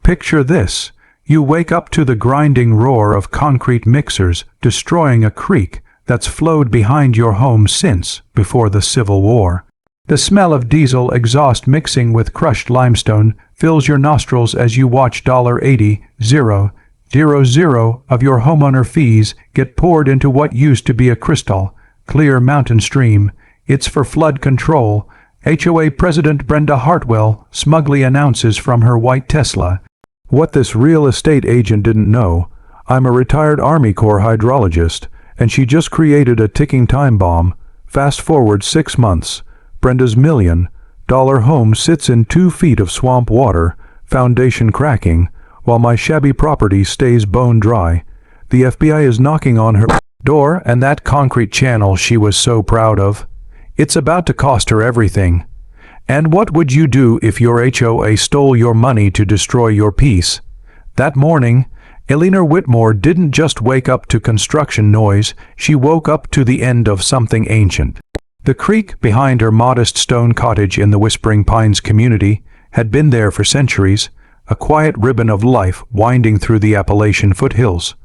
Picture this. You wake up to the grinding roar of concrete mixers destroying a creek that's flowed behind your home since before the Civil War. The smell of diesel exhaust mixing with crushed limestone fills your nostrils as you watch $80,000 of your homeowner fees get poured into what used to be a crystal clear mountain stream. It's for flood control. HOA President Brenda Hartwell smugly announces from her white Tesla. What this real estate agent didn't know, I'm a retired Army Corps hydrologist, and she just created a ticking time bomb. Fast forward 6 months. Brenda's $1 million home sits in 2 feet of swamp water, foundation cracking, while my shabby property stays bone dry. The FBI is knocking on her door, and that concrete channel she was so proud of, it's about to cost her everything. And what would you do if your HOA stole your money to destroy your peace? That morning, Eleanor Whitmore didn't just wake up to construction noise, she woke up to the end of something ancient. The creek behind her modest stone cottage in the Whispering Pines community had been there for centuries, a quiet ribbon of life winding through the Appalachian foothills.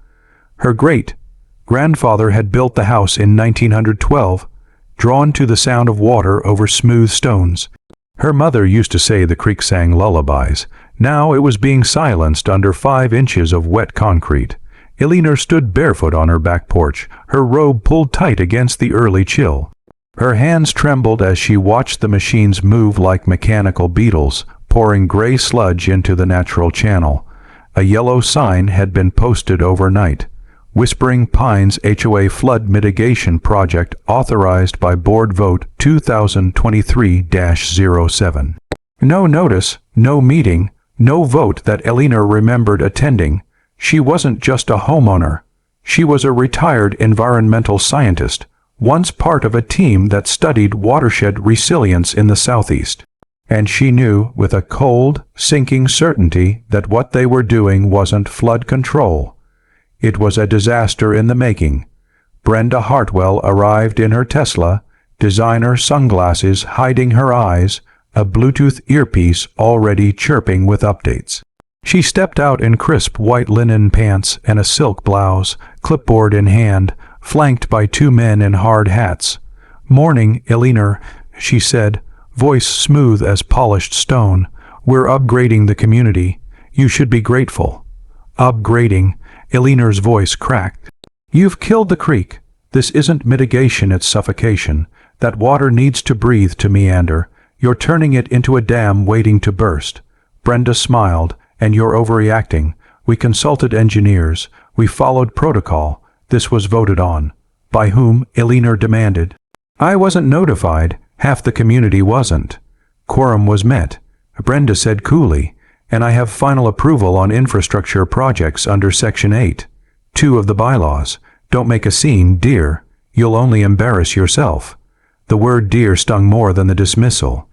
Her great-grandfather had built the house in 1912, drawn to the sound of water over smooth stones. Her mother used to say the creek sang lullabies. Now it was being silenced under 5 inches of wet concrete. Eleanor stood barefoot on her back porch, her robe pulled tight against the early chill. Her hands trembled as she watched the machines move like mechanical beetles, pouring gray sludge into the natural channel. A yellow sign had been posted overnight. Whispering Pines HOA Flood Mitigation Project authorized by Board Vote 2023-07. No notice, no meeting, no vote that Eleanor remembered attending. She wasn't just a homeowner. She was a retired environmental scientist, once part of a team that studied watershed resilience in the Southeast. And she knew with a cold, sinking certainty that what they were doing wasn't flood control. It was a disaster in the making. Brenda Hartwell arrived in her Tesla, designer sunglasses hiding her eyes, a Bluetooth earpiece already chirping with updates. She stepped out in crisp white linen pants and a silk blouse, clipboard in hand, flanked by 2 men in hard hats. "Morning, Eleanor," she said, voice smooth as polished stone. "We're upgrading the community. You should be grateful." "Upgrading?" Eleanor's voice cracked. "You've killed the creek. This isn't mitigation, it's suffocation. That water needs to breathe to meander. You're turning it into a dam waiting to burst." Brenda smiled. "And you're overreacting. We consulted engineers. We followed protocol. This was voted on." "By whom?" Eleanor demanded. "I wasn't notified. Half the community wasn't." "Quorum was met," Brenda said coolly, "and I have final approval on infrastructure projects under Section 8.2 of the bylaws. Don't make a scene, dear. You'll only embarrass yourself." The word dear stung more than the dismissal.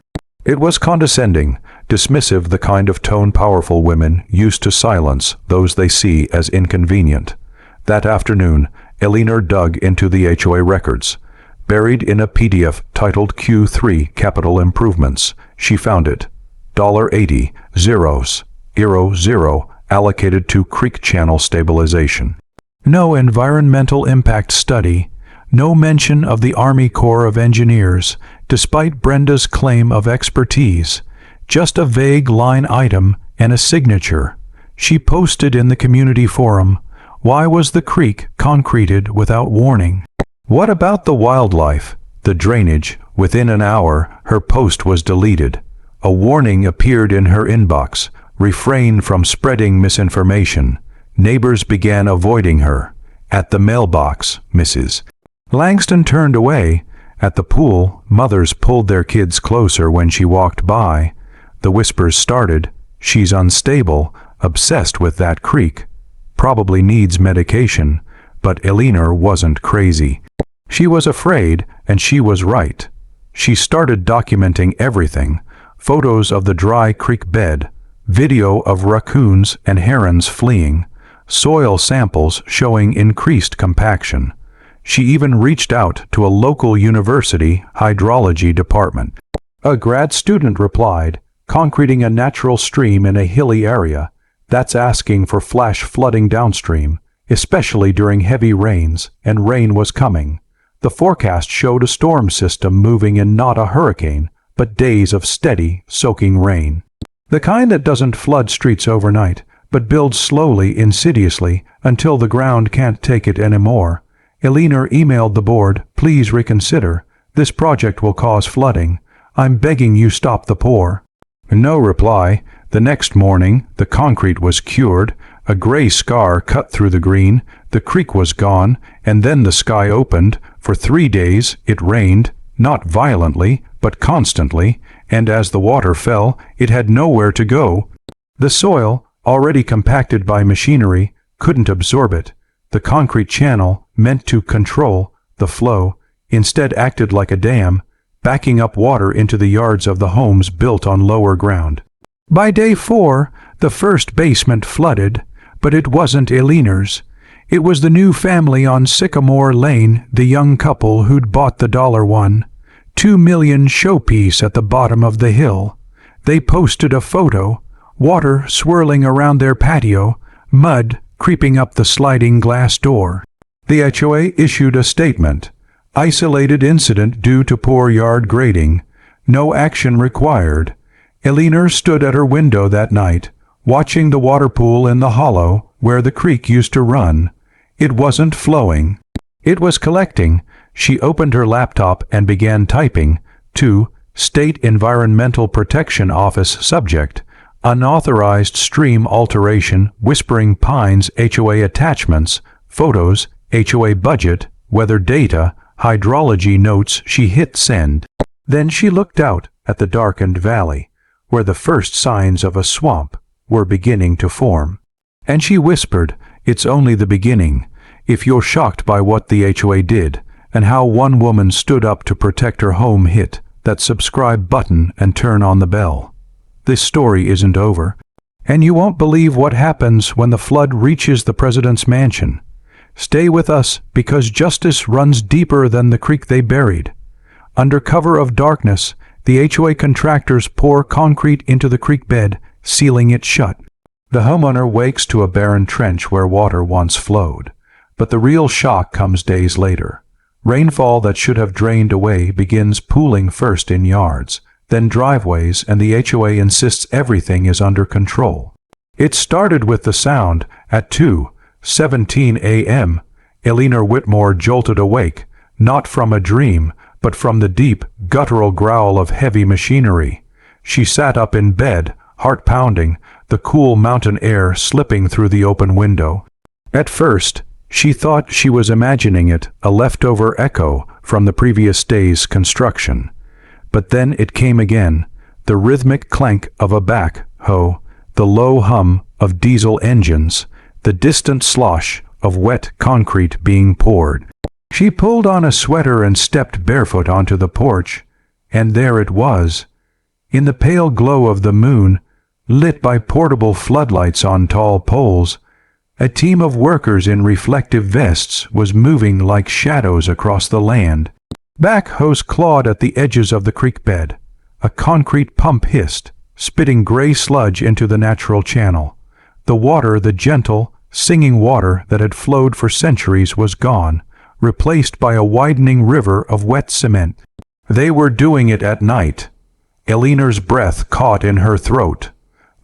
It was condescending, dismissive, the kind of tone powerful women used to silence those they see as inconvenient. That afternoon, Eleanor dug into the HOA records. Buried in a PDF titled Q3 Capital Improvements, she found it. $80,000 allocated to creek channel stabilization. No environmental impact study, no mention of the Army Corps of Engineers, despite Brenda's claim of expertise. Just a vague line item and a signature. She posted in the community forum, "Why was the creek concreted without warning?" What about the wildlife, the drainage? Within an hour, her post was deleted. A warning appeared in her inbox. Refrain from spreading misinformation. Neighbors began avoiding her. At the mailbox, Mrs. Langston turned away. At the pool, mothers pulled their kids closer when she walked by. The whispers started. "She's unstable, obsessed with that creek. Probably needs medication." But Eleanor wasn't crazy. She was afraid, and she was right. She started documenting everything. Photos of the dry creek bed, video of raccoons and herons fleeing, soil samples showing increased compaction. She even reached out to a local university hydrology department. A grad student replied, "Concreting a natural stream in a hilly area. That's asking for flash flooding downstream, especially during heavy rains, and rain was coming. The forecast showed a storm system moving in, not a hurricane, but days of steady, soaking rain. The kind that doesn't flood streets overnight, but builds slowly, insidiously, until the ground can't take it anymore. Elinor emailed the board, "Please reconsider. This project will cause flooding. I'm begging you stop the pour." No reply. The next morning, the concrete was cured, a gray scar cut through the green, the creek was gone, and then the sky opened. For 3 days it rained, not violently, but constantly, and as the water fell, it had nowhere to go. The soil, already compacted by machinery, couldn't absorb it. The concrete channel, meant to control the flow, instead acted like a dam, backing up water into the yards of the homes built on lower ground. By day 4, the first basement flooded, but it wasn't Elinor's. It was the new family on Sycamore Lane, the young couple who'd bought the $1, $2 million showpiece at the bottom of the hill. They posted a photo, water swirling around their patio, mud creeping up the sliding glass door. The HOA issued a statement. Isolated incident due to poor yard grading. No action required. Elinor stood at her window that night, watching the water pool in the hollow where the creek used to run. It wasn't flowing. It was collecting. She opened her laptop and began typing to State Environmental Protection Office subject. Unauthorized stream alteration, Whispering Pines HOA attachments, photos, HOA budget, weather data, hydrology notes. She hit send. Then she looked out at the darkened valley, where the first signs of a swamp were beginning to form. And she whispered, "It's only the beginning. If you're shocked by what the HOA did, and how one woman stood up to protect her home, hit that subscribe button and turn on the bell. This story isn't over, and you won't believe what happens when the flood reaches the president's mansion. Stay with us, because justice runs deeper than the creek they buried." Under cover of darkness, the HOA contractors pour concrete into the creek bed, sealing it shut. The homeowner wakes to a barren trench where water once flowed. But the real shock comes days later. Rainfall that should have drained away begins pooling first in yards, then driveways, and the HOA insists everything is under control. It started with the sound. At 2:17 a.m., Elinor Whitmore jolted awake, not from a dream, but from the deep, guttural growl of heavy machinery. She sat up in bed, heart pounding, the cool mountain air slipping through the open window. At first, she thought she was imagining it, a leftover echo from the previous day's construction. But then it came again, the rhythmic clank of a backhoe, the low hum of diesel engines, the distant slosh of wet concrete being poured. She pulled on a sweater and stepped barefoot onto the porch, and there it was. In the pale glow of the moon, lit by portable floodlights on tall poles, a team of workers in reflective vests was moving like shadows across the land. Backhoes clawed at the edges of the creek bed. A concrete pump hissed, spitting gray sludge into the natural channel. The water, the gentle, singing water that had flowed for centuries, was gone, replaced by a widening river of wet cement. They were doing it at night. Elinor's breath caught in her throat.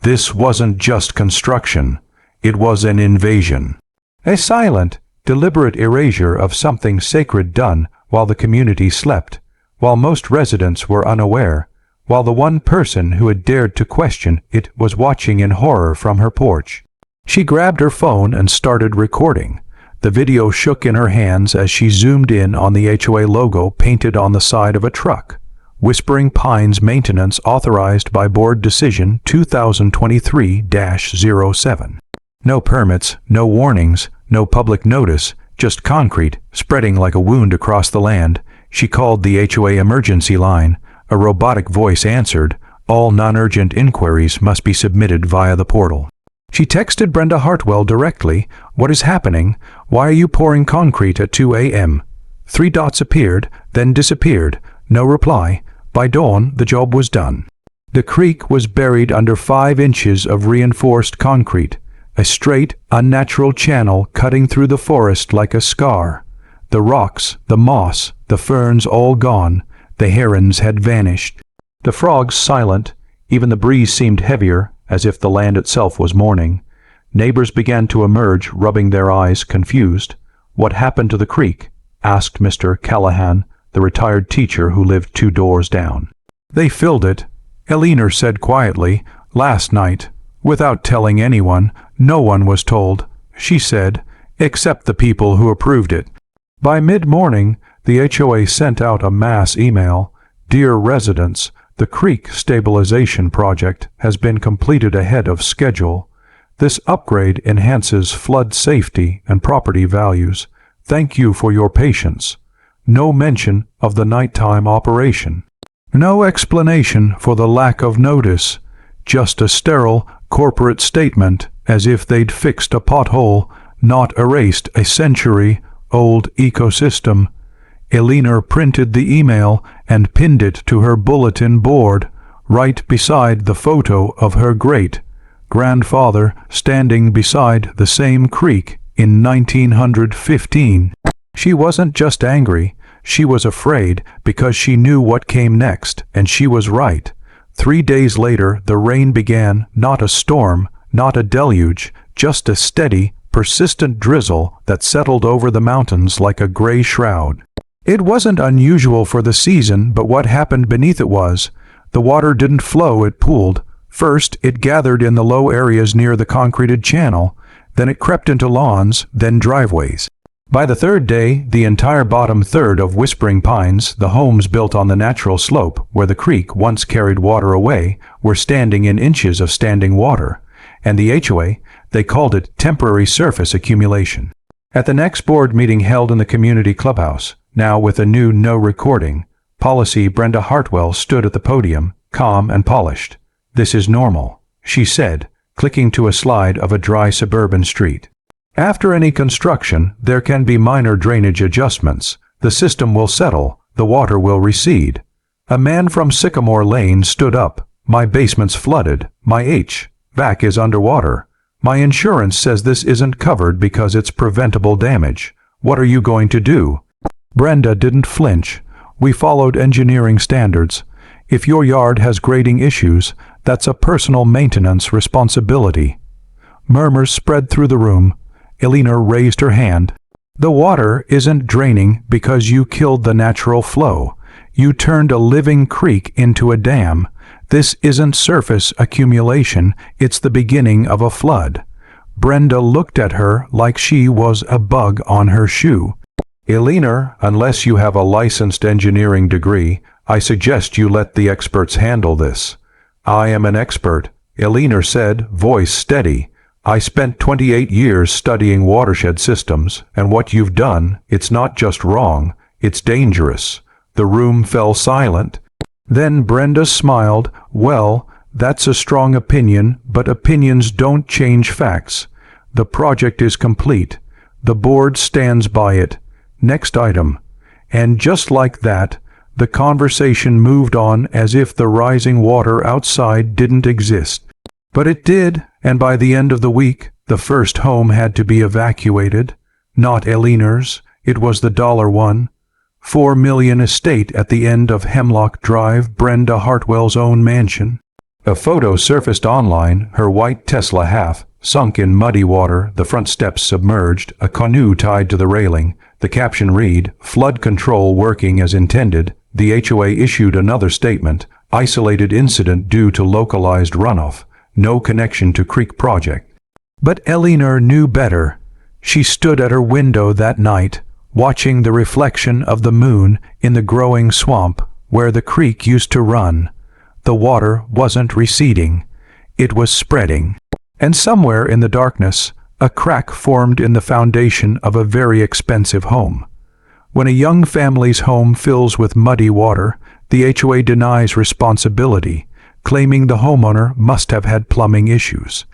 This wasn't just construction. It was an invasion. A silent, deliberate erasure of something sacred done while the community slept, while most residents were unaware, while the one person who had dared to question it was watching in horror from her porch. She grabbed her phone and started recording. The video shook in her hands as she zoomed in on the HOA logo painted on the side of a truck. Whispering Pines Maintenance authorized by Board Decision 2023-07. No permits, no warnings, no public notice, just concrete, spreading like a wound across the land. She called the HOA emergency line. A robotic voice answered. All non-urgent inquiries must be submitted via the portal. She texted Brenda Hartwell directly. What is happening? Why are you pouring concrete at 2 a.m.? 3 dots appeared, then disappeared. No reply. By dawn, the job was done. The creek was buried under 5 inches of reinforced concrete. a straight, unnatural channel cutting through the forest like a scar. The rocks, the moss, the ferns all gone, the herons had vanished. The frogs silent, even the breeze seemed heavier, as if the land itself was mourning. Neighbors began to emerge, rubbing their eyes, confused. "What happened to the creek?" asked Mr. Callahan, the retired teacher who lived 2 doors down. "They filled it," Eleanor said quietly, "last night. Without telling anyone. No one was told," she said, "except the people who approved it." By mid-morning, the HOA sent out a mass email. "Dear residents, the creek stabilization project has been completed ahead of schedule. This upgrade enhances flood safety and property values. Thank you for your patience." No mention of the nighttime operation. No explanation for the lack of notice. Just a sterile corporate statement, as if they'd fixed a pothole, not erased a century-old ecosystem. Eleanor printed the email and pinned it to her bulletin board, right beside the photo of her great-grandfather standing beside the same creek in 1915. She wasn't just angry, she was afraid because she knew what came next, and she was right. 3 days later, the rain began, not a storm, not a deluge, just a steady, persistent drizzle that settled over the mountains like a gray shroud. It wasn't unusual for the season, but what happened beneath it was. The water didn't flow, it pooled. First, it gathered in the low areas near the concreted channel, then it crept into lawns, then driveways. By the 3rd day, the entire bottom third of Whispering Pines, the homes built on the natural slope where the creek once carried water away, were standing in inches of standing water. And the HOA, they called it temporary surface accumulation. At the next board meeting held in the community clubhouse, now with a new no recording policy, Brenda Hartwell stood at the podium, calm and polished. "This is normal," she said, clicking to a slide of a dry suburban street. "After any construction, there can be minor drainage adjustments. The system will settle, the water will recede." A man from Sycamore Lane stood up. "My basement's flooded. My HVAC is underwater. My insurance says this isn't covered because it's preventable damage. What are you going to do?" Brenda didn't flinch. "We followed engineering standards. If your yard has grading issues, that's a personal maintenance responsibility." Murmurs spread through the room. Eleanor raised her hand. "The water isn't draining because you killed the natural flow. You turned a living creek into a dam. This isn't surface accumulation, it's the beginning of a flood." Brenda looked at her like she was a bug on her shoe. "Eleanor, unless you have a licensed engineering degree, I suggest you let the experts handle this." "I am an expert," Eleanor said, voice steady. "I spent 28 years studying watershed systems, and what you've done, it's not just wrong, it's dangerous." The room fell silent. Then Brenda smiled. "Well, that's a strong opinion, but opinions don't change facts. The project is complete. The board stands by it. Next item." And just like that, the conversation moved on as if the rising water outside didn't exist. But it did, and by the end of the week, the first home had to be evacuated. Not Eleanor's, it was the dollar one. $4 million estate at the end of Hemlock Drive, Brenda Hartwell's own mansion. A photo surfaced online, her white Tesla half, sunk in muddy water, the front steps submerged, a canoe tied to the railing. The caption read, "Flood control working as intended." The HOA issued another statement, "Isolated incident due to localized runoff. No connection to creek project." But Eleanor knew better. She stood at her window that night, watching the reflection of the moon in the growing swamp where the creek used to run. The water wasn't receding. It was spreading. And somewhere in the darkness, a crack formed in the foundation of a very expensive home. When a young family's home fills with muddy water, the HOA denies responsibility, claiming the homeowner must have had plumbing issues.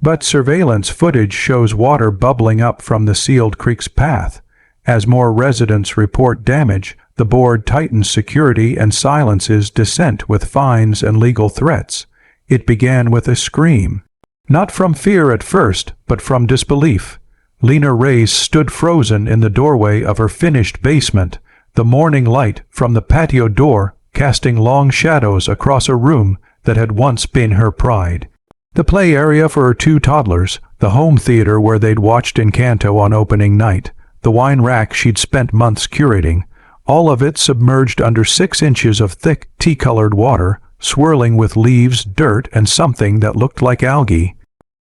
But surveillance footage shows water bubbling up from the sealed creek's path. As more residents report damage, the board tightens security and silences dissent with fines and legal threats. It began with a scream. Not from fear at first, but from disbelief. Lena Reyes stood frozen in the doorway of her finished basement, the morning light from the patio door casting long shadows across a room that had once been her pride. The play area for her two toddlers, the home theater where they'd watched Encanto on opening night, the wine rack she'd spent months curating, all of it submerged under 6 inches of thick, tea-colored water, swirling with leaves, dirt, and something that looked like algae.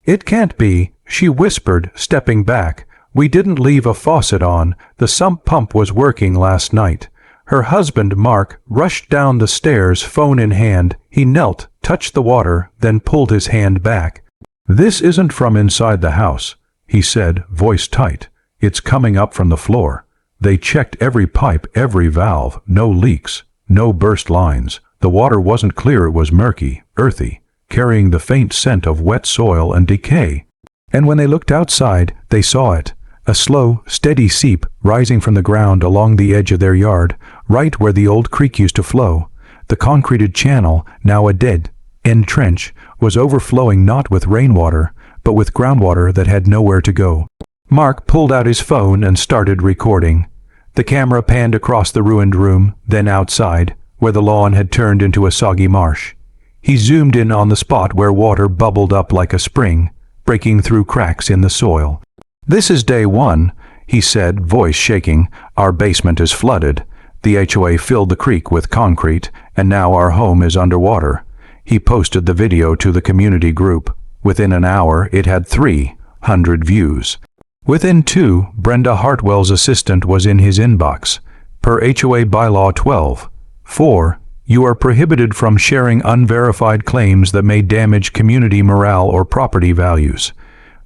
"It can't be," she whispered, stepping back. "We didn't leave a faucet on. The sump pump was working last night." Her husband, Mark, rushed down the stairs, phone in hand. He knelt, touched the water, then pulled his hand back. "This isn't from inside the house," he said, voice tight. "It's coming up from the floor. They checked every pipe, every valve. No leaks, no burst lines. The water wasn't clear, it was murky, earthy, carrying the faint scent of wet soil and decay." And when they looked outside, they saw it. A slow, steady seep rising from the ground along the edge of their yard, right where the old creek used to flow. The concreted channel, now a dead-end trench, was overflowing not with rainwater, but with groundwater that had nowhere to go. Mark pulled out his phone and started recording. The camera panned across the ruined room, then outside, where the lawn had turned into a soggy marsh. He zoomed in on the spot where water bubbled up like a spring, breaking through cracks in the soil. "This is day 1, he said, voice shaking. "Our basement is flooded. The HOA filled the creek with concrete, and now our home is underwater." He posted the video to the community group. Within an hour, it had 300 views. Within 2, Brenda Hartwell's assistant was in his inbox. Per HOA Bylaw 12:4, you are prohibited from sharing unverified claims that may damage community morale or property values.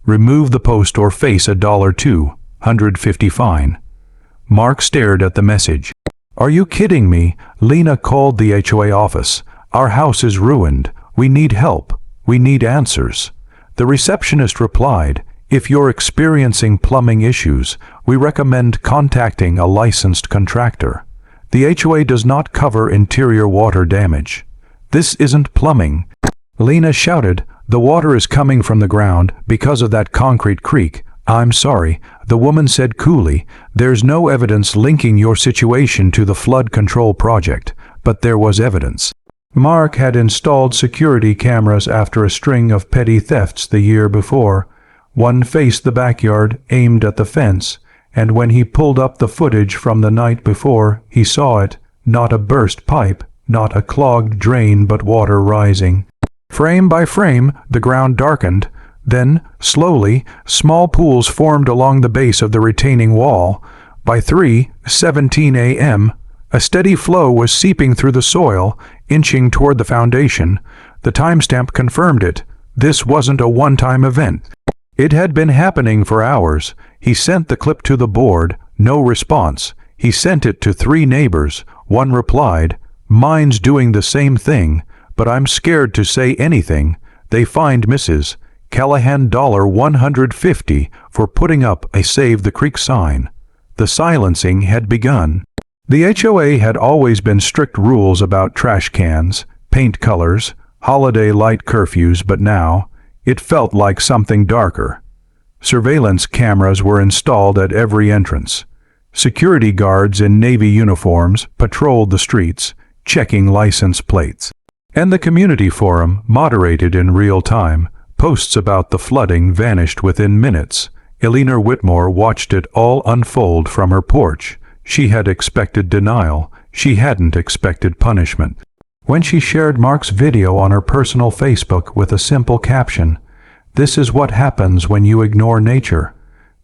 Remove the post or face a $250 fine. Mark stared at the message. "Are you kidding me?" Lena called the HOA office. "Our house is ruined. We need help. We need answers." The receptionist replied, "If you're experiencing plumbing issues, we recommend contacting a licensed contractor. The HOA does not cover interior water damage." "This isn't plumbing," Lena shouted. "The water is coming from the ground because of that concrete creek." "I'm sorry," the woman said coolly. "There's no evidence linking your situation to the flood control project." But there was evidence. Mark had installed security cameras after a string of petty thefts the year before. One faced the backyard, aimed at the fence, and when he pulled up the footage from the night before, he saw it. Not a burst pipe, not a clogged drain, but water rising. Frame by frame, the ground darkened. Then, slowly, small pools formed along the base of the retaining wall. By 3:17 a.m., a steady flow was seeping through the soil, inching toward the foundation. The timestamp confirmed it. This wasn't a one-time event. It had been happening for hours. He sent the clip to the board. No response. He sent it to 3 neighbors. One replied, "Mine's doing the same thing, but I'm scared to say anything." They fined Mrs. Callahan $150 for putting up a Save the Creek sign. The silencing had begun. The HOA had always been strict rules about trash cans, paint colors, holiday light curfews, but now it felt like something darker. Surveillance cameras were installed at every entrance. Security guards in Navy uniforms patrolled the streets, checking license plates. And the community forum, moderated in real time, posts about the flooding vanished within minutes. Eleanor Whitmore watched it all unfold from her porch. She had expected denial. She hadn't expected punishment. When she shared Mark's video on her personal Facebook with a simple caption, "This is what happens when you ignore nature,"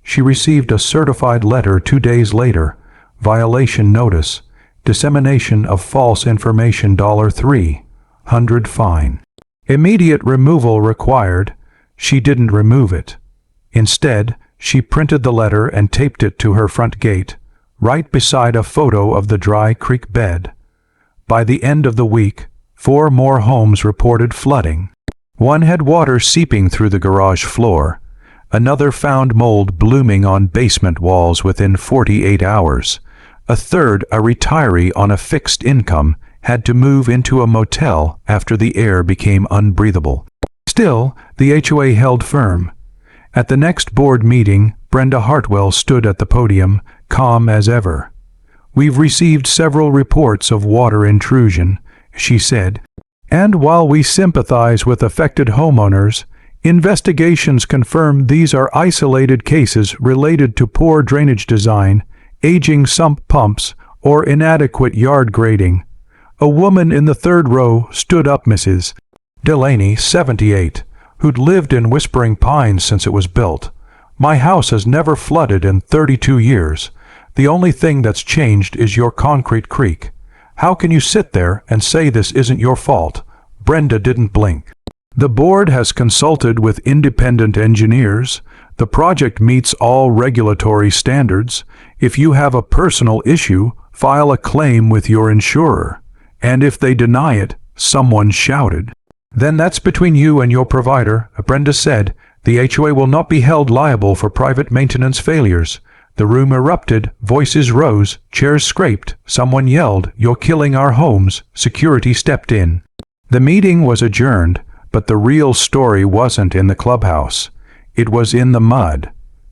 she received a certified letter 2 days later. Violation notice. Dissemination of false information $300 fine. Immediate removal required. She didn't remove it. Instead, she printed the letter and taped it to her front gate, right beside a photo of the dry creek bed. By the end of the week, 4 more homes reported flooding. One had water seeping through the garage floor. Another found mold blooming on basement walls within 48 hours. A third, a retiree on a fixed income, had to move into a motel after the air became unbreathable. Still, the HOA held firm. At the next board meeting, Brenda Hartwell stood at the podium, calm as ever. "We've received several reports of water intrusion," she said, "and while we sympathize with affected homeowners, investigations confirm these are isolated cases related to poor drainage design, aging sump pumps, or inadequate yard grading." A woman in the third row stood up, Mrs. Delaney, 78, who'd lived in Whispering Pines since it was built. "My house has never flooded in 32 years. The only thing that's changed is your concrete creek. How can you sit there and say this isn't your fault?" Brenda didn't blink. "The board has consulted with independent engineers. The project meets all regulatory standards. If you have a personal issue, file a claim with your insurer. And if they deny it," someone shouted. "Then that's between you and your provider," Brenda said. "The HOA will not be held liable for private maintenance failures." The room erupted, voices rose, chairs scraped, someone yelled, "You're killing our homes." Security stepped in. The meeting was adjourned, but the real story wasn't in the clubhouse. It was in the mud.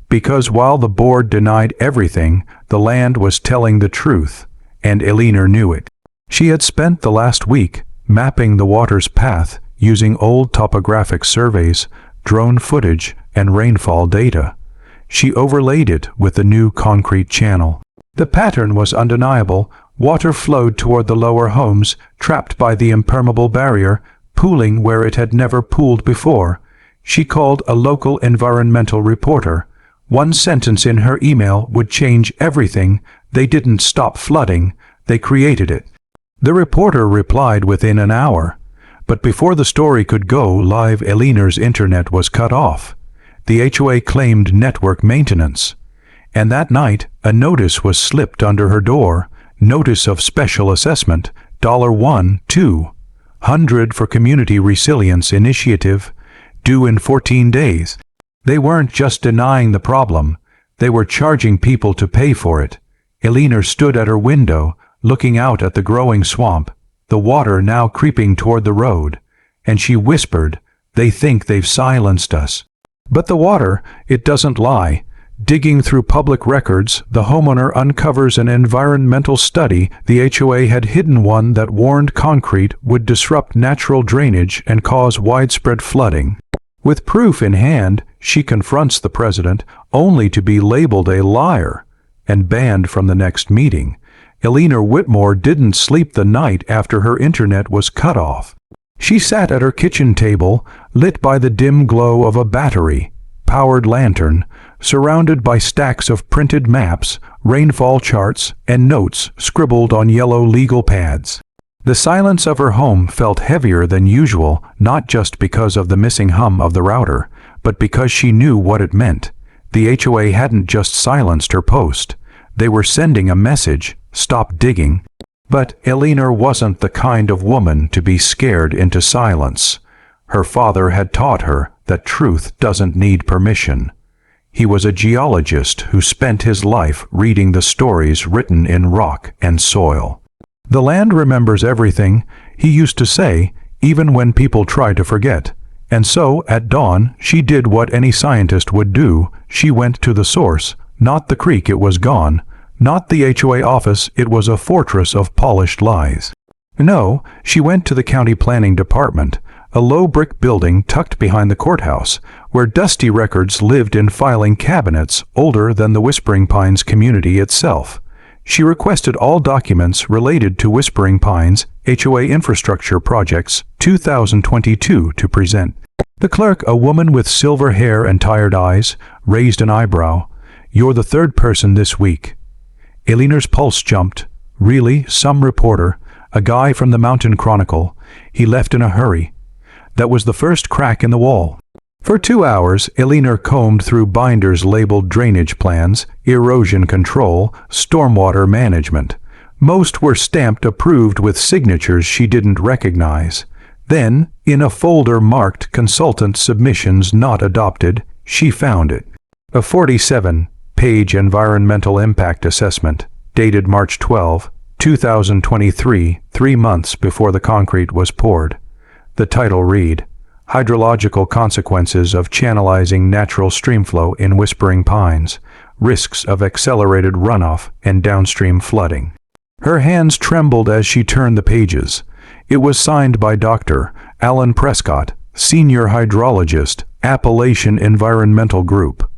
Because while the board denied everything, the land was telling the truth, and Elinor knew it. She had spent the last week mapping the water's path using old topographic surveys, drone footage, and rainfall data. She overlaid it with the new concrete channel. The pattern was undeniable. Water flowed toward the lower homes, trapped by the impermeable barrier, pooling where it had never pooled before. She called a local environmental reporter. One sentence in her email would change everything. They didn't stop flooding, they created it. The reporter replied within an hour. But before the story could go live, Elinor's internet was cut off. The HOA claimed network maintenance. And that night, a notice was slipped under her door. Notice of special assessment, $1,200 for Community Resilience Initiative, due in 14 days. They weren't just denying the problem, they were charging people to pay for it. Elinor stood at her window, looking out at the growing swamp, the water now creeping toward the road, and she whispered, "They think they've silenced us." But the water, it doesn't lie. Digging through public records, the homeowner uncovers an environmental study. The HOA had hidden one that warned concrete would disrupt natural drainage and cause widespread flooding. With proof in hand, she confronts the president, only to be labeled a liar and banned from the next meeting. Elinor Whitmore didn't sleep the night after her internet was cut off. She sat at her kitchen table, lit by the dim glow of a battery-powered lantern, surrounded by stacks of printed maps, rainfall charts, and notes scribbled on yellow legal pads. The silence of her home felt heavier than usual, not just because of the missing hum of the router, but because she knew what it meant. The HOA hadn't just silenced her post. They were sending a message, "Stop digging." But Elinor wasn't the kind of woman to be scared into silence. Her father had taught her that truth doesn't need permission. He was a geologist who spent his life reading the stories written in rock and soil. "The land remembers everything," he used to say, even when people tried to forget. And so, at dawn, she did what any scientist would do. She went to the source. Not the creek, it was gone. Not the HOA office, it was a fortress of polished lies. No, she went to the county planning department, a low brick building tucked behind the courthouse, where dusty records lived in filing cabinets older than the Whispering Pines community itself. She requested all documents related to Whispering Pines HOA infrastructure projects 2022 to present. The clerk, a woman with silver hair and tired eyes, raised an eyebrow. "You're the third person this week." Elinor's pulse jumped. Really? Some reporter? A guy from the Mountain Chronicle? He left in a hurry. That was the first crack in the wall. For 2 hours, Elinor combed through binders labeled drainage plans, erosion control, stormwater management. Most were stamped approved with signatures she didn't recognize. Then, in a folder marked Consultant Submissions Not Adopted, she found it. A 47-page environmental impact assessment, dated March 12, 2023, 3 months before the concrete was poured. The title read, hydrological consequences of channelizing natural streamflow in Whispering Pines, risks of accelerated runoff and downstream flooding. Her hands trembled as she turned the pages. It was signed by Dr. Alan Prescott, Senior Hydrologist, Appalachian Environmental Group.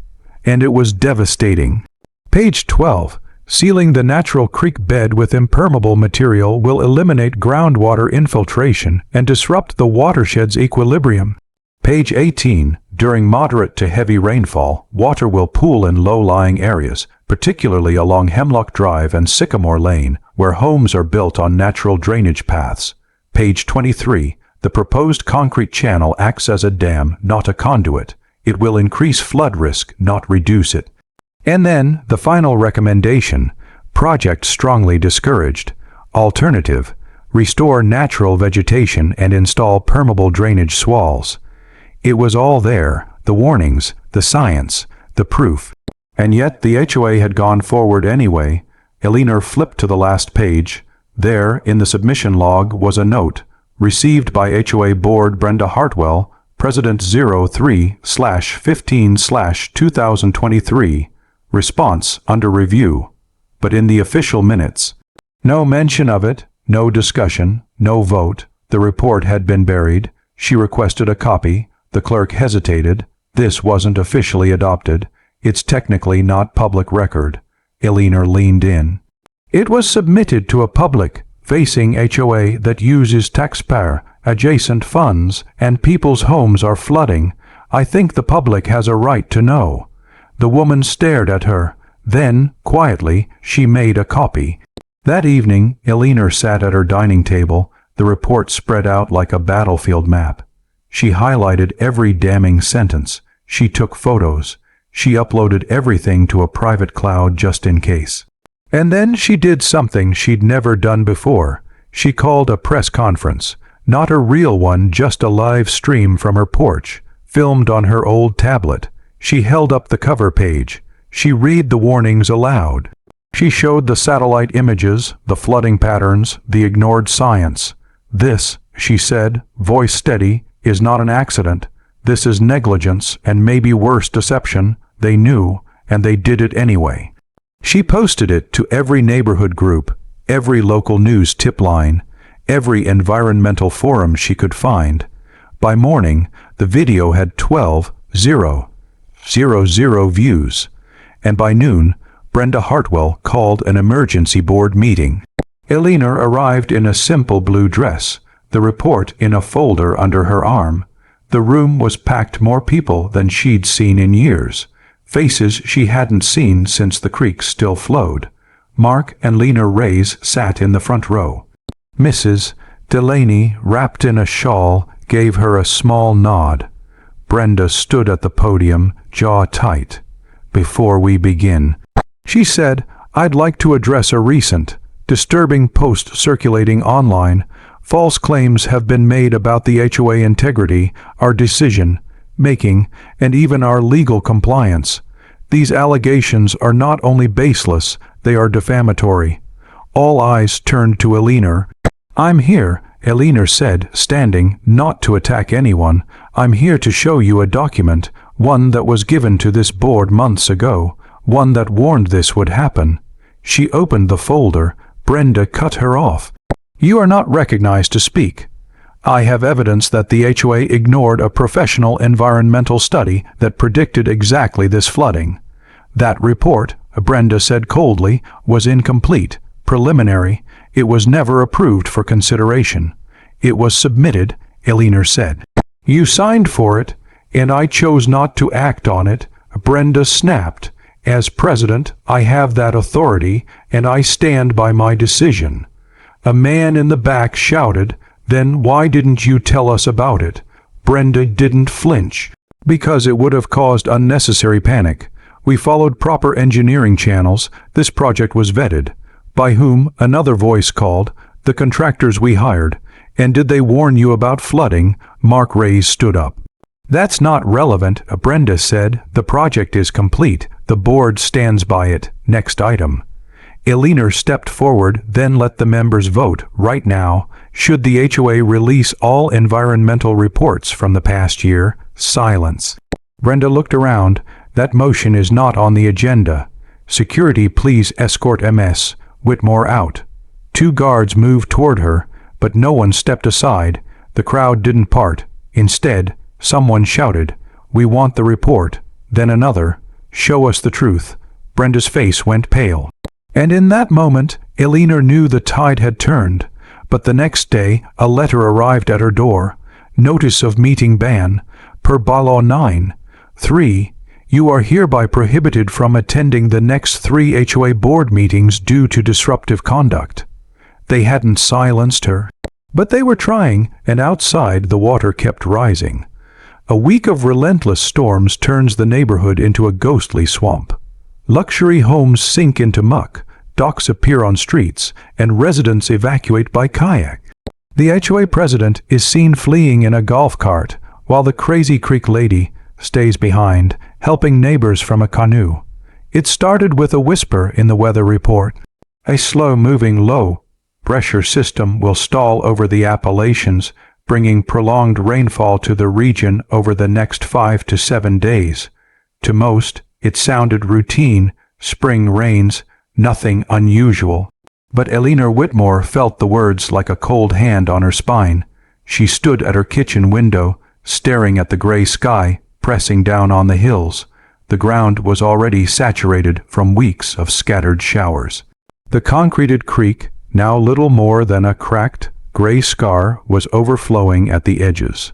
And it was devastating. Page 12. Sealing the natural creek bed with impermeable material will eliminate groundwater infiltration and disrupt the watershed's equilibrium. Page 18. During moderate to heavy rainfall, water will pool in low-lying areas, particularly along Hemlock Drive and Sycamore Lane, where homes are built on natural drainage paths. Page 23. The proposed concrete channel acts as a dam, not a conduit. It will increase flood risk, not reduce it. And then, the final recommendation, project strongly discouraged. Alternative, restore natural vegetation and install permeable drainage swales. It was all there, the warnings, the science, the proof. And yet the HOA had gone forward anyway. Elinor flipped to the last page. There, in the submission log, was a note, received by HOA Board Brenda Hartwell, President 03/15/2023. Response under review. But in the official minutes, no mention of it, no discussion, no vote. The report had been buried. She requested a copy. The clerk hesitated. This wasn't officially adopted. It's technically not public record. Elinor leaned in. It was submitted to a public-facing HOA that uses taxpayer-adjacent funds, and people's homes are flooding. I think the public has a right to know. The woman stared at her. Then, quietly, she made a copy. That evening, Elinor sat at her dining table, the report spread out like a battlefield map. She highlighted every damning sentence. She took photos. She uploaded everything to a private cloud just in case. And then she did something she'd never done before. She called a press conference. Not a real one, just a live stream from her porch, filmed on her old tablet. She held up the cover page. She read the warnings aloud. She showed the satellite images, the flooding patterns, the ignored science. This, she said, voice steady, is not an accident. This is negligence and maybe worse, deception. They knew, and they did it anyway. She posted it to every neighborhood group, every local news tip line, every environmental forum she could find. By morning, the video had 12,000 views, and by noon, Brenda Hartwell called an emergency board meeting. Elinor arrived in a simple blue dress, the report in a folder under her arm. The room was packed more people than she'd seen in years, faces she hadn't seen since the creek still flowed. Mark and Lena Reyes sat in the front row. Mrs. Delaney, wrapped in a shawl, gave her a small nod. Brenda stood at the podium, jaw tight. Before we begin, she said, I'd like to address a recent, disturbing post circulating online. False claims have been made about the HOA integrity, our decision-making, and even our legal compliance. These allegations are not only baseless, they are defamatory. All eyes turned to Elinor. I'm here, Elinor said, standing, not to attack anyone. I'm here to show you a document, one that was given to this board months ago, one that warned this would happen. She opened the folder. Brenda cut her off. You are not recognized to speak. I have evidence that the HOA ignored a professional environmental study that predicted exactly this flooding. That report, Brenda said coldly, was incomplete, preliminary. It was never approved for consideration. It was submitted, Elinor said. You signed for it, and I chose not to act on it. Brenda snapped. As president, I have that authority, and I stand by my decision. A man in the back shouted, Then why didn't you tell us about it? Brenda didn't flinch. Because it would have caused unnecessary panic. We followed proper engineering channels. This project was vetted. By whom? Another voice called. The contractors we hired. And did they warn you about flooding? Mark Reyes stood up. That's not relevant, Brenda said. The project is complete. The board stands by it. Next item. Elinor stepped forward, then let the members vote, right now. Should the HOA release all environmental reports from the past year? Silence. Brenda looked around. That motion is not on the agenda. Security, please escort MS Whitmore out. 2 guards moved toward her, but no one stepped aside. The crowd didn't part. Instead, someone shouted, "We want the report." Then another, "Show us the truth." Brenda's face went pale. And in that moment, Elinor knew the tide had turned. But the next day, a letter arrived at her door. Notice of meeting ban. Per bylaw 9.3, you are hereby prohibited from attending the next 3 HOA board meetings due to disruptive conduct. They hadn't silenced her, but they were trying, and outside the water kept rising. A week of relentless storms turns the neighborhood into a ghostly swamp. Luxury homes sink into muck, docks appear on streets, and residents evacuate by kayak. The HOA president is seen fleeing in a golf cart, while the Crazy Creek lady stays behind, helping neighbors from a canoe. It started with a whisper in the weather report. A slow-moving low-pressure system will stall over the Appalachians, bringing prolonged rainfall to the region over the next 5 to 7 days. To most, it sounded routine, spring rains, nothing unusual. But Elinor Whitmore felt the words like a cold hand on her spine. She stood at her kitchen window, staring at the gray sky pressing down on the hills. The ground was already saturated from weeks of scattered showers. The concreted creek, now little more than a cracked, gray scar, was overflowing at the edges.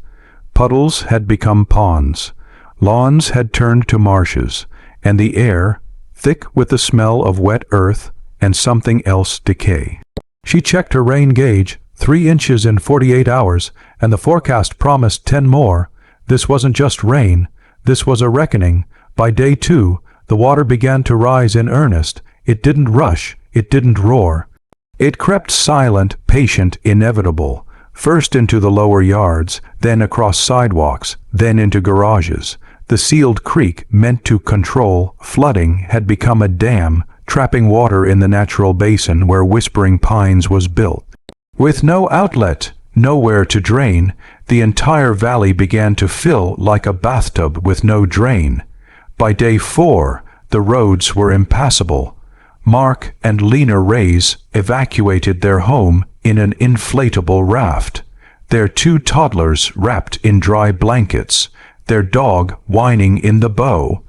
Puddles had become ponds. Lawns had turned to marshes, and the air, thick with the smell of wet earth and something else decay. She checked her rain gauge, 3 inches in 48 hours, and the forecast promised 10 more. This wasn't just rain, this was a reckoning. By day 2, the water began to rise in earnest. It didn't rush, it didn't roar. It crept silent, patient, inevitable, first into the lower yards, then across sidewalks, then into garages. The sealed creek meant to control flooding had become a dam, trapping water in the natural basin where Whispering Pines was built. With no outlet, nowhere to drain, the entire valley began to fill like a bathtub with no drain. By day 4, the roads were impassable. Mark and Lena Reyes evacuated their home in an inflatable raft, their 2 toddlers wrapped in dry blankets, their dog whining in the bow.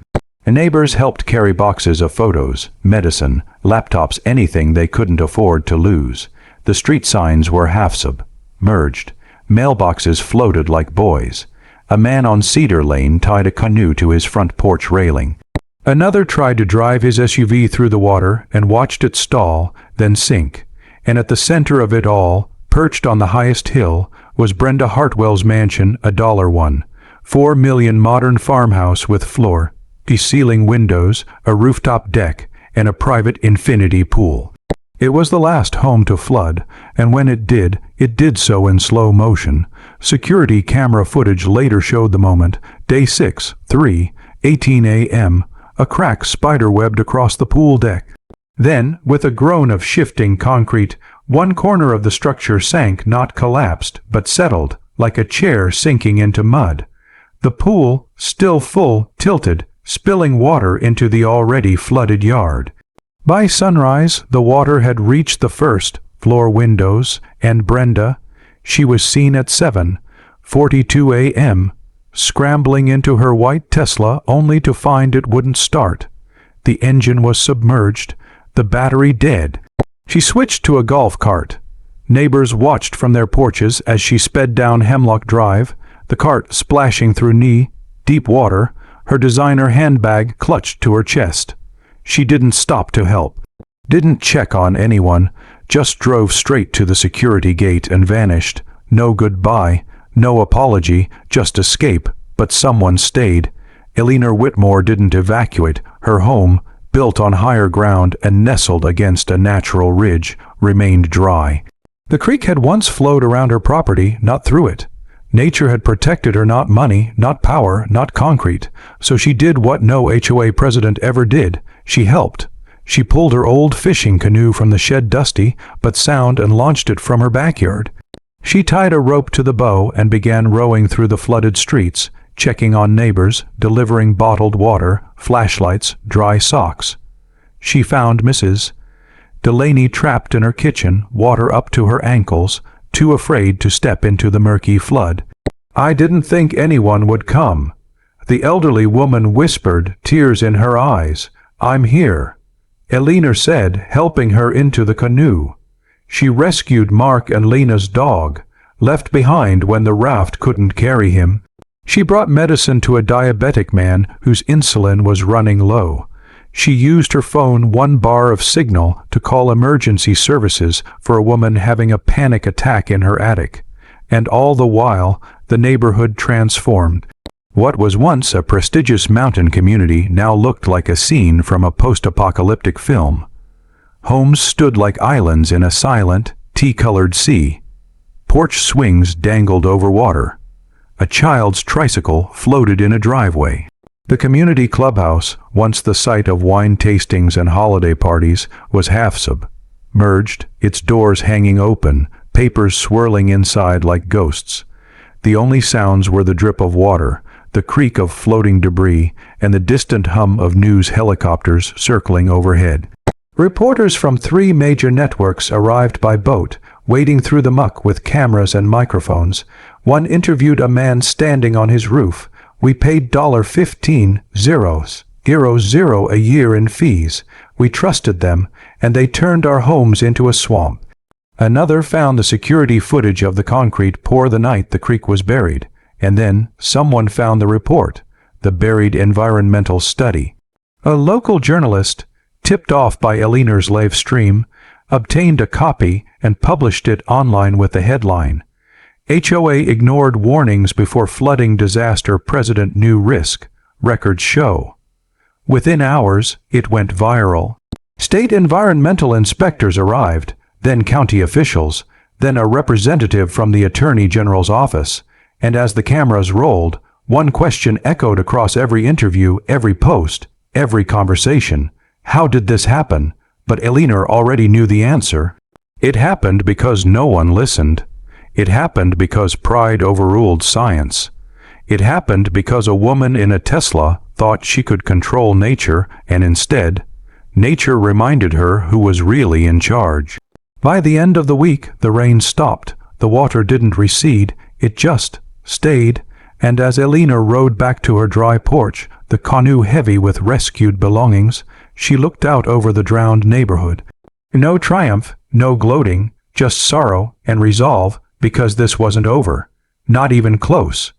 Neighbors helped carry boxes of photos, medicine, laptops, anything they couldn't afford to lose. The street signs were half-submerged. Mailboxes floated like buoys. A man on Cedar Lane tied a canoe to his front porch railing. Another tried to drive his SUV through the water and watched it stall, then sink. And at the center of it all, perched on the highest hill, was Brenda Hartwell's mansion, a dollar one. $4 million modern farmhouse with floor-to-ceiling windows, a rooftop deck, and a private infinity pool. It was the last home to flood, and when it did so in slow motion. Security camera footage later showed the moment. Day 6, 3:18 a.m., a crack spider-webbed across the pool deck. Then, with a groan of shifting concrete, one corner of the structure sank, not collapsed, but settled, like a chair sinking into mud. The pool, still full, tilted, spilling water into the already flooded yard. By sunrise, the water had reached the first floor windows, and Brenda, she was seen at 7:42 a.m., scrambling into her white Tesla only to find it wouldn't start. The engine was submerged, the battery dead. She switched to a golf cart. Neighbors watched from their porches as she sped down Hemlock Drive, the cart splashing through knee-deep water, her designer handbag clutched to her chest. She didn't stop to help, didn't check on anyone, just drove straight to the security gate and vanished. No goodbye, no apology, just escape, but someone stayed. Elinor Whitmore didn't evacuate. Her home, built on higher ground and nestled against a natural ridge, remained dry. The creek had once flowed around her property, not through it. Nature had protected her, not money, not power, not concrete. So she did what no HOA president ever did. She helped. She pulled her old fishing canoe from the shed, dusty but sound, and launched it from her backyard. She tied a rope to the bow and began rowing through the flooded streets, checking on neighbors, delivering bottled water, flashlights, dry socks. She found Mrs. Delaney trapped in her kitchen, water up to her ankles, too afraid to step into the murky flood. "I didn't think anyone would come," the elderly woman whispered, tears in her eyes. "I'm here," Eleanor said, helping her into the canoe. She rescued Mark and Lena's dog, left behind when the raft couldn't carry him. She brought medicine to a diabetic man whose insulin was running low. She used her phone, one bar of signal, to call emergency services for a woman having a panic attack in her attic. And all the while, the neighborhood transformed. What was once a prestigious mountain community now looked like a scene from a post-apocalyptic film. Homes stood like islands in a silent, tea-colored sea. Porch swings dangled over water. A child's tricycle floated in a driveway. The community clubhouse, once the site of wine tastings and holiday parties, was half submerged, its doors hanging open, papers swirling inside like ghosts. The only sounds were the drip of water, the creak of floating debris, and the distant hum of news helicopters circling overhead. Reporters from 3 major networks arrived by boat, wading through the muck with cameras and microphones. One interviewed a man standing on his roof. "We paid $15,000 a year in fees. We trusted them, and they turned our homes into a swamp." Another found the security footage of the concrete pour the night the creek was buried. And then someone found the report, the buried environmental study. A local journalist, tipped off by Eleanor's live stream, obtained a copy and published it online with the headline, "HOA ignored warnings before flooding disaster, President knew risk, records show." Within hours, it went viral. State environmental inspectors arrived, then county officials, then a representative from the Attorney General's office. And as the cameras rolled, one question echoed across every interview, every post, every conversation. How did this happen? But Eleanor already knew the answer. It happened because no one listened. It happened because pride overruled science. It happened because a woman in a Tesla thought she could control nature, and instead, nature reminded her who was really in charge. By the end of the week, the rain stopped. The water didn't recede, it just stayed, and as Eleanor rowed back to her dry porch, the canoe heavy with rescued belongings, she looked out over the drowned neighborhood. No triumph, no gloating, just sorrow and resolve, because this wasn't over. Not even close.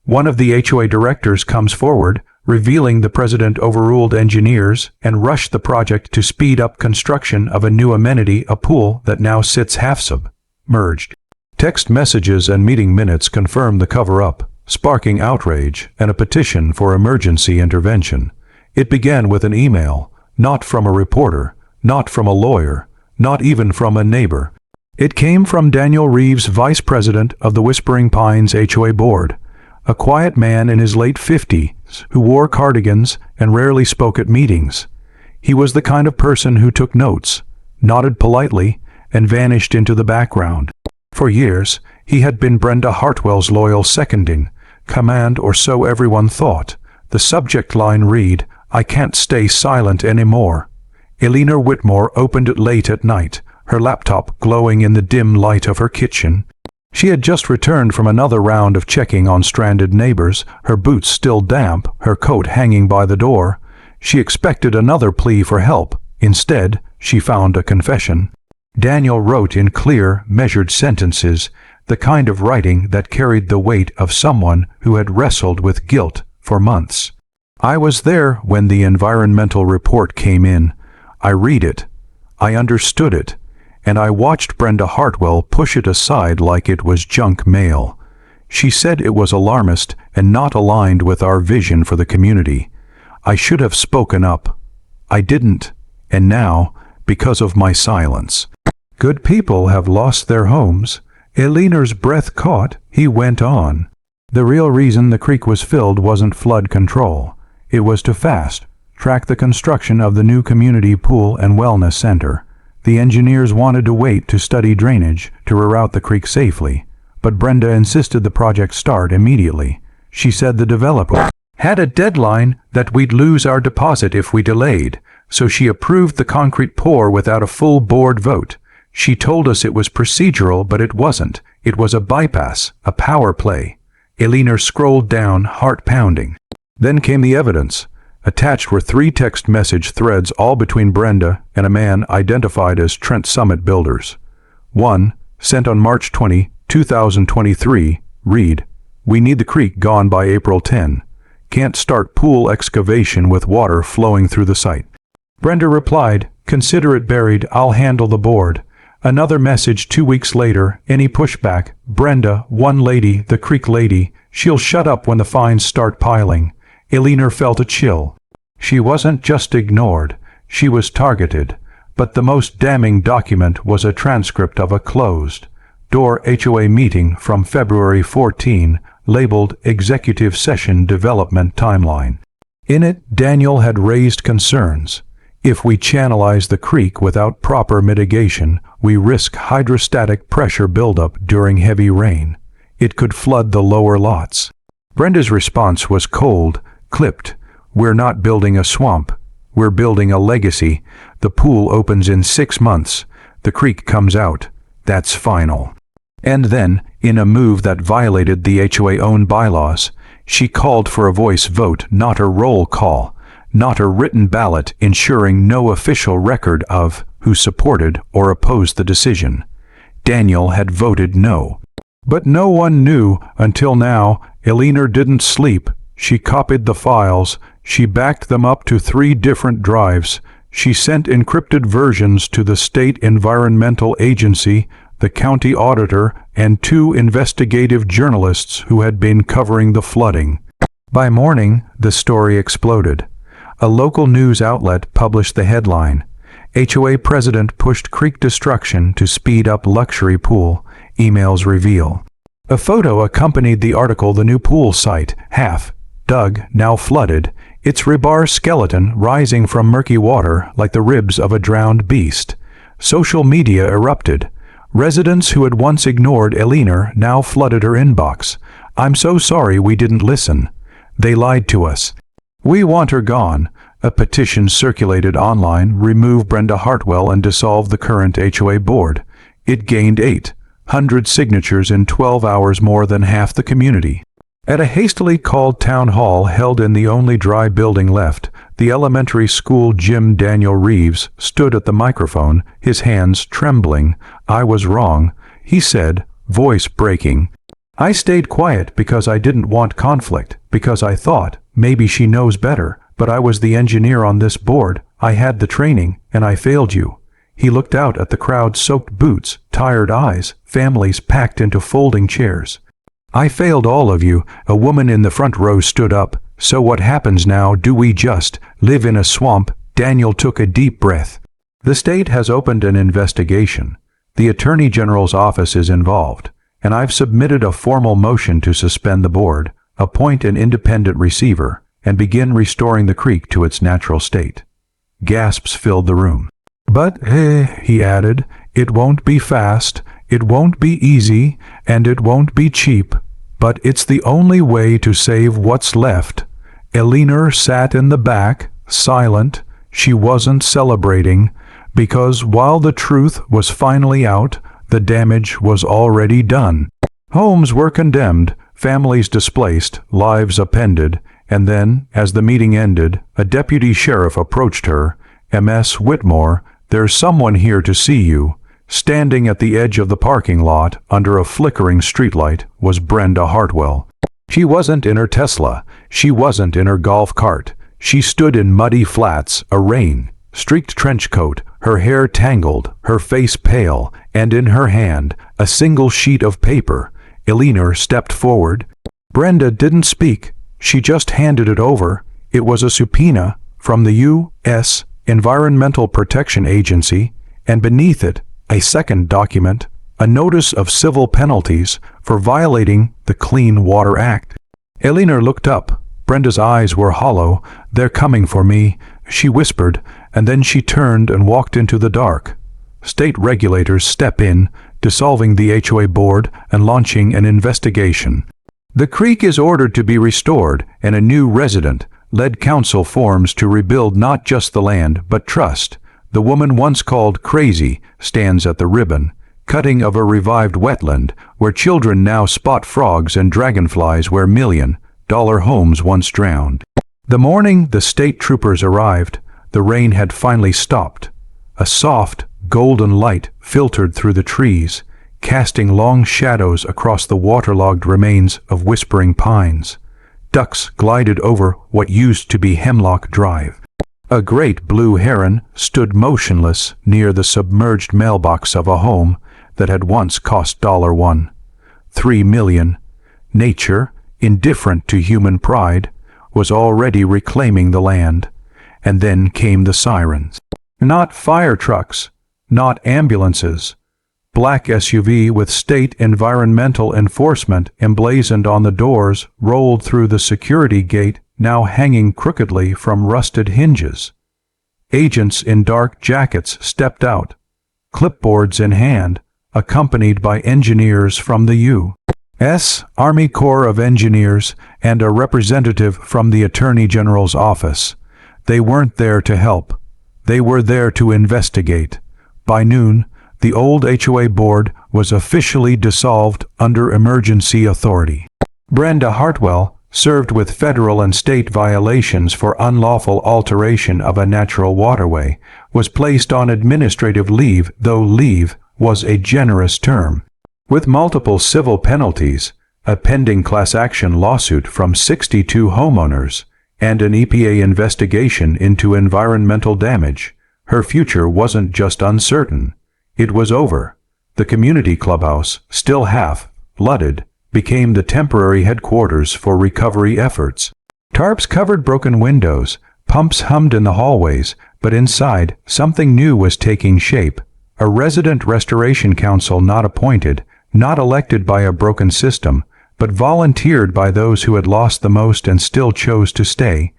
One of the HOA directors comes forward, revealing the president overruled engineers and rushed the project to speed up construction of a new amenity, a pool that now sits half submerged. Text messages and meeting minutes confirmed the cover-up, sparking outrage and a petition for emergency intervention. It began with an email, not from a reporter, not from a lawyer, not even from a neighbor. It came from Daniel Reeves, vice president of the Whispering Pines HOA board, a quiet man in his late 50s who wore cardigans and rarely spoke at meetings. He was the kind of person who took notes, nodded politely, and vanished into the background. For years, he had been Brenda Hartwell's loyal second-in command, or so everyone thought. The subject line read, "I can't stay silent anymore." Eleanor Whitmore opened it late at night, her laptop glowing in the dim light of her kitchen. She had just returned from another round of checking on stranded neighbors, her boots still damp, her coat hanging by the door. She expected another plea for help. Instead, she found a confession. Daniel wrote in clear, measured sentences, the kind of writing that carried the weight of someone who had wrestled with guilt for months. "I was there when the environmental report came in. I read it. I understood it. And I watched Brenda Hartwell push it aside like it was junk mail. She said it was alarmist and not aligned with our vision for the community. I should have spoken up. I didn't. And now, because of my silence. Good people have lost their homes." Eleanor's breath caught. He went on. "The real reason the creek was filled wasn't flood control. It was to fast track the construction of the new community pool and wellness center. The engineers wanted to wait to study drainage to reroute the creek safely, but Brenda insisted the project start immediately. She said the developer had a deadline that we'd lose our deposit if we delayed, so she approved the concrete pour without a full board vote. She told us it was procedural, but it wasn't. It was a bypass, a power play. Elinor scrolled down, heart pounding. Then came the evidence. Attached were 3 text message threads, all between Brenda and a man identified as Trent Summit Builders. One, sent on March 20, 2023, read, "We need the creek gone by April 10. Can't start pool excavation with water flowing through the site." Brenda replied, "Consider it buried, I'll handle the board." Another message 2 weeks later, any pushback, "Brenda, one lady, the creek lady, she'll shut up when the fines start piling." Elinor felt a chill. She wasn't just ignored, she was targeted. But the most damning document was a transcript of a closed-door HOA meeting from February 14, labeled Executive Session Development Timeline. In it, Daniel had raised concerns. If we channelize the creek without proper mitigation, we risk hydrostatic pressure buildup during heavy rain. It could flood the lower lots. Brenda's response was cold, clipped. "We're not building a swamp. We're building a legacy. The pool opens in 6 months. The creek comes out. That's final." And then, in a move that violated the HOA-owned bylaws, she called for a voice vote, not a roll call, not a written ballot, ensuring no official record of who supported or opposed the decision. Daniel had voted no. But no one knew until now. Elinor didn't sleep. She copied the files. She backed them up to 3 different drives. She sent encrypted versions to the State Environmental Agency, the county auditor, and 2 investigative journalists who had been covering the flooding. By morning, the story exploded. A local news outlet published the headline, "HOA President Pushed Creek Destruction to Speed Up Luxury Pool, Emails Reveal." A photo accompanied the article. The new pool site, half dug, now flooded, its rebar skeleton rising from murky water like the ribs of a drowned beast. Social media erupted. Residents who had once ignored Elinor now flooded her inbox. "I'm so sorry we didn't listen. They lied to us. We want her gone." A petition circulated online, "Remove Brenda Hartwell and dissolve the current HOA board." It gained 800 signatures in 12 hours, more than half the community. At a hastily called town hall held in the only dry building left, the elementary school gym, Daniel Reeves stood at the microphone, his hands trembling. "I was wrong," he said, voice breaking. "I stayed quiet because I didn't want conflict, because I thought, maybe she knows better, but I was the engineer on this board. I had the training, and I failed you." He looked out at the crowd-soaked boots, tired eyes, families packed into folding chairs. "I failed all of you." A woman in the front row stood up. "So what happens now? Do we just live in a swamp?" Daniel took a deep breath. "The state has opened an investigation. The Attorney General's office is involved, and I've submitted a formal motion to suspend the board, appoint an independent receiver, and begin restoring the creek to its natural state." Gasps filled the room. "But, he added, "it won't be fast, it won't be easy, and it won't be cheap, but it's the only way to save what's left." Elinor sat in the back, silent. She wasn't celebrating, because while the truth was finally out, the damage was already done. Homes were condemned, families displaced, lives upended, and then, as the meeting ended, a deputy sheriff approached her. "Ms. Whitmore, there's someone here to see you." Standing at the edge of the parking lot, under a flickering streetlight, was Brenda Hartwell. She wasn't in her Tesla. She wasn't in her golf cart. She stood in muddy flats, a rain-streaked trench coat, her hair tangled, her face pale, and in her hand, a single sheet of paper. Elinor stepped forward. Brenda didn't speak. She just handed it over. It was a subpoena from the U.S. Environmental Protection Agency, and beneath it, a second document, a notice of civil penalties for violating the Clean Water Act. Elinor looked up. Brenda's eyes were hollow. "They're coming for me," she whispered, and then she turned and walked into the dark. State regulators step in, dissolving the HOA board and launching an investigation. The creek is ordered to be restored, and a new resident-led council forms to rebuild not just the land, but trust. The woman once called crazy stands at the ribbon, cutting of a revived wetland, where children now spot frogs and dragonflies where million-dollar homes once drowned. The morning the state troopers arrived, the rain had finally stopped. A soft, golden light filtered through the trees, casting long shadows across the waterlogged remains of whispering pines. Ducks glided over what used to be Hemlock Drive. A great blue heron stood motionless near the submerged mailbox of a home that had once cost $1.3 million. Nature, indifferent to human pride, was already reclaiming the land. And then came the sirens. Not fire trucks, not ambulances. Black SUV with state environmental enforcement emblazoned on the doors rolled through the security gate, now hanging crookedly from rusted hinges. Agents in dark jackets stepped out, clipboards in hand, accompanied by engineers from the U.S. Army Corps of Engineers and a representative from the Attorney General's office. They weren't there to help. They were there to investigate. By noon, the old HOA board was officially dissolved under emergency authority. Brenda Hartwell, served with federal and state violations for unlawful alteration of a natural waterway, was placed on administrative leave, though leave was a generous term. With multiple civil penalties, a pending class action lawsuit from 62 homeowners, and an EPA investigation into environmental damage, her future wasn't just uncertain. It was over. The community clubhouse, still half flooded, became the temporary headquarters for recovery efforts. Tarps covered broken windows, pumps hummed in the hallways, but inside, something new was taking shape. A resident restoration council not appointed, not elected by a broken system, but volunteered by those who had lost the most and still chose to stay.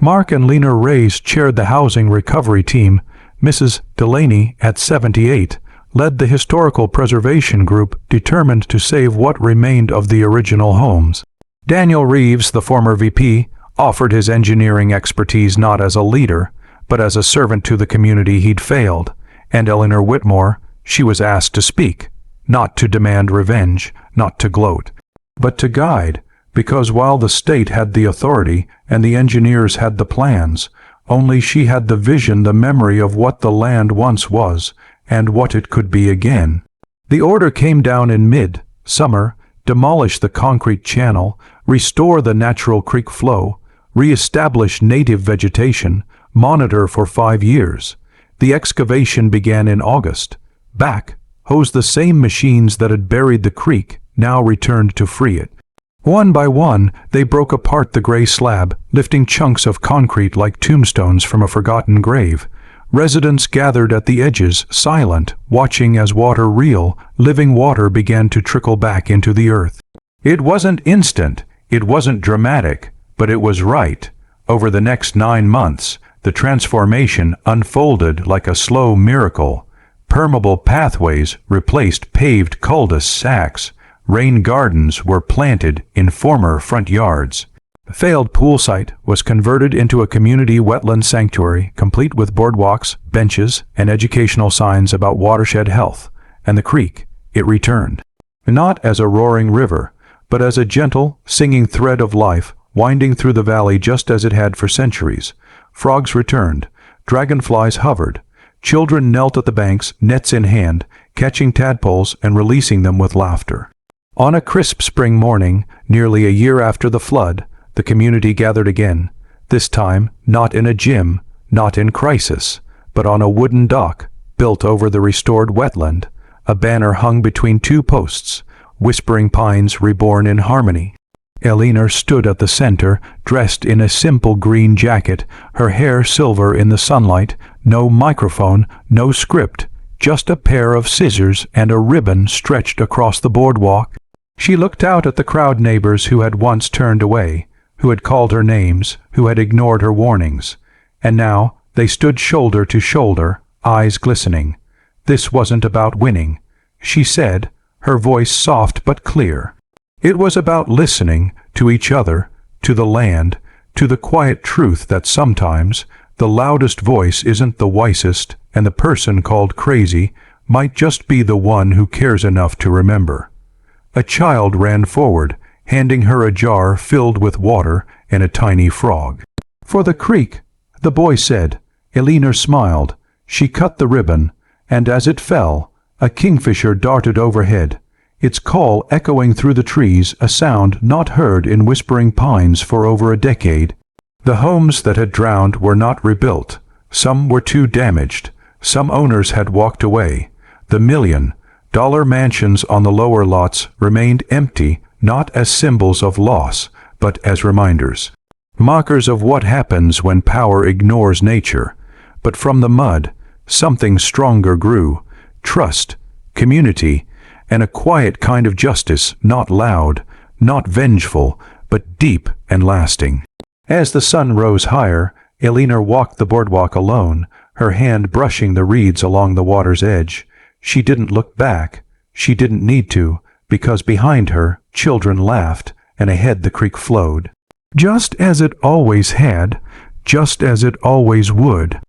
Mark and Lena Reyes chaired the housing recovery team. Mrs. Delaney, at 78, led the historical preservation group determined to save what remained of the original homes. Daniel Reeves, the former VP, offered his engineering expertise not as a leader, but as a servant to the community he'd failed. And Eleanor Whitmore, she was asked to speak, not to demand revenge, not to gloat, but to guide, because while the state had the authority and the engineers had the plans, only she had the vision, the memory of what the land once was, and what it could be again. The order came down in mid-summer: demolish the concrete channel, restore the natural creek flow, re-establish native vegetation, monitor for 5 years. The excavation began in August. Hose the same machines that had buried the creek now returned to free it. One by one, they broke apart the gray slab, lifting chunks of concrete like tombstones from a forgotten grave. Residents gathered at the edges, silent, watching as real, living water began to trickle back into the earth. It wasn't instant, it wasn't dramatic, but it was right. Over the next 9 months, the transformation unfolded like a slow miracle. Permeable pathways replaced paved cul-de-sacs. Rain gardens were planted in former front yards. The failed pool site was converted into a community wetland sanctuary, complete with boardwalks, benches, and educational signs about watershed health. And the creek, it returned. Not as a roaring river, but as a gentle, singing thread of life, winding through the valley just as it had for centuries. Frogs returned. Dragonflies hovered. Children knelt at the banks, nets in hand, catching tadpoles and releasing them with laughter. On a crisp spring morning, nearly a year after the flood, the community gathered again, this time not in a gym, not in crisis, but on a wooden dock built over the restored wetland. A banner hung between 2 posts, whispering pines reborn in harmony. Eleanor stood at the center, dressed in a simple green jacket, her hair silver in the sunlight, no microphone, no script, just a pair of scissors and a ribbon stretched across the boardwalk. She looked out at the crowd neighbors who had once turned away. who had called her names, who had ignored her warnings. And now they stood shoulder to shoulder, eyes glistening. This wasn't about winning, she said, her voice soft but clear. It was about listening to each other, to the land, to the quiet truth that sometimes the loudest voice isn't the wisest, and the person called crazy might just be the one who cares enough to remember. A child ran forward, handing her a jar filled with water and a tiny frog. "For the creek," the boy said. Elinor smiled. She cut the ribbon, and as it fell, a kingfisher darted overhead, its call echoing through the trees, a sound not heard in whispering pines for over a decade. The homes that had drowned were not rebuilt. Some were too damaged. Some owners had walked away. The $1 million mansions on the lower lots remained empty, not as symbols of loss, but as reminders. Mockers of what happens when power ignores nature. But from the mud, something stronger grew. Trust, community, and a quiet kind of justice, not loud, not vengeful, but deep and lasting. As the sun rose higher, Elinor walked the boardwalk alone, her hand brushing the reeds along the water's edge. She didn't look back. She didn't need to, because behind her, children laughed, and ahead the creek flowed. Just as it always had, just as it always would.